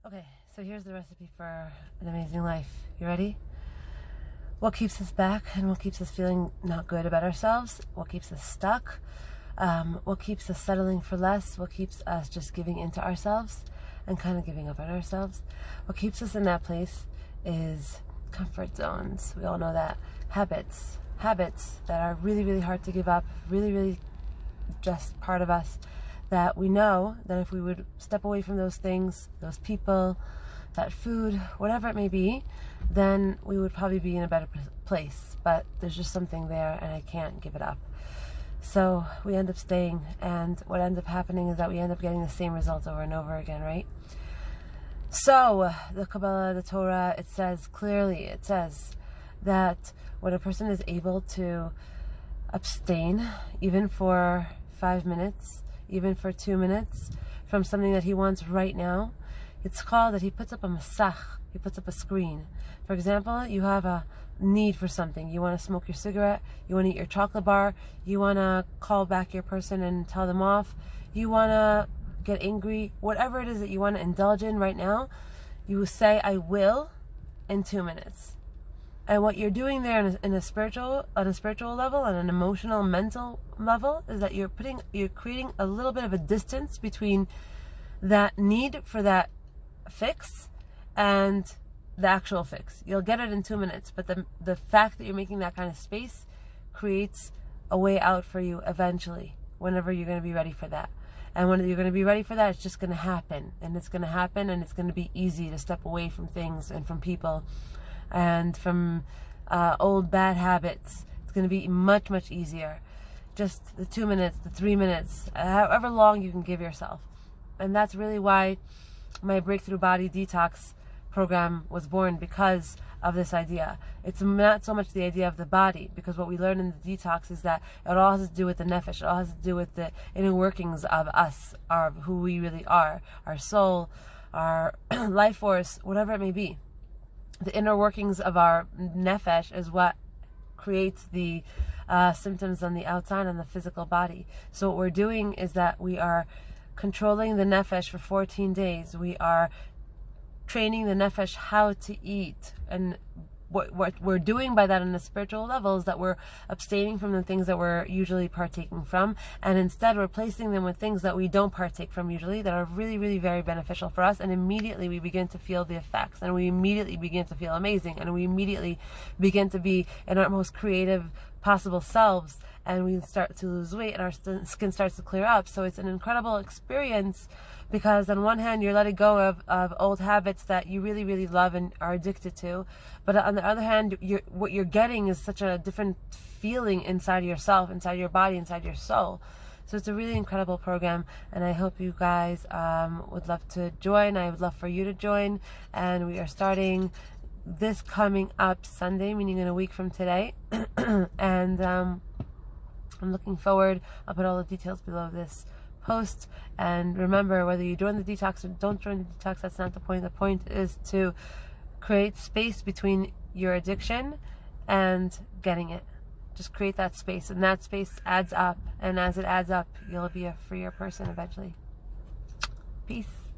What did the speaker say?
Okay, so here's the recipe for an amazing life. You ready? What keeps us back and what keeps us feeling not good about ourselves? What keeps us stuck? What keeps us settling for less? What keeps us just giving into ourselves and kind of giving up on ourselves? What keeps us in that place is comfort zones. We all know that. Habits that are really, really hard to give up, really, really just part of us, that we know that if we would step away from those things, those people, that food, whatever it may be, then we would probably be in a better place. But there's just something there and I can't give it up. So we end up staying, and what ends up happening is that we end up getting the same results over and over again, right? So the Kabbalah, the Torah, it says clearly, that when a person is able to abstain, even for 5 minutes, even for 2 minutes, from something that he wants right now, it's called that he puts up a masach, he puts up a screen. For example, you have a need for something. You want to smoke your cigarette, you want to eat your chocolate bar, you want to call back your person and tell them off, you want to get angry, whatever it is that you want to indulge in right now, you say, I will, in 2 minutes. And what you're doing there on a spiritual level, on an emotional, mental level, is that you're creating a little bit of a distance between that need for that fix and the actual fix. You'll get it in 2 minutes, but the fact that you're making that kind of space creates a way out for you eventually, whenever you're going to be ready for that. And when you're going to be ready for that, it's just going to happen. And it's going to happen, and it's going to be easy to step away from things and from people and from old bad habits. It's going to be much, much easier. Just the 2 minutes, the 3 minutes, however long you can give yourself. And that's really why my Breakthrough Body Detox program was born, because of this idea. It's not so much the idea of the body, because what we learn in the detox is that it all has to do with the nefesh, it all has to do with the inner workings of us, of who we really are, our soul, our life force, whatever it may be. The inner workings of our nefesh is what creates the symptoms on the outside, on the physical body. So what we're doing is that we are controlling the nefesh for 14 days. We are training the nefesh how to eat. And what we're doing by that on a spiritual level is that we're abstaining from the things that we're usually partaking from, and instead replacing them with things that we don't partake from usually, that are really, really very beneficial for us. And immediately we begin to feel the effects, and we immediately begin to feel amazing, and we immediately begin to be in our most creative possible selves, and we start to lose weight, and our skin starts to clear up. So it's an incredible experience, because on one hand you're letting go of old habits that you really, really love and are addicted to, but on the other hand, what you're getting is such a different feeling inside yourself, inside your body, inside your soul. So it's a really incredible program, and I hope you guys would love to join. I would love for you to join, and we are starting this coming up Sunday, meaning in a week from today. And I'm looking forward. I'll put all the details below this post. And remember, whether you join the detox or don't join the detox, that's not the point. The point is to create space between your addiction and getting it. Just create that space, and that space adds up, and as it adds up, you'll be a freer person eventually. Peace.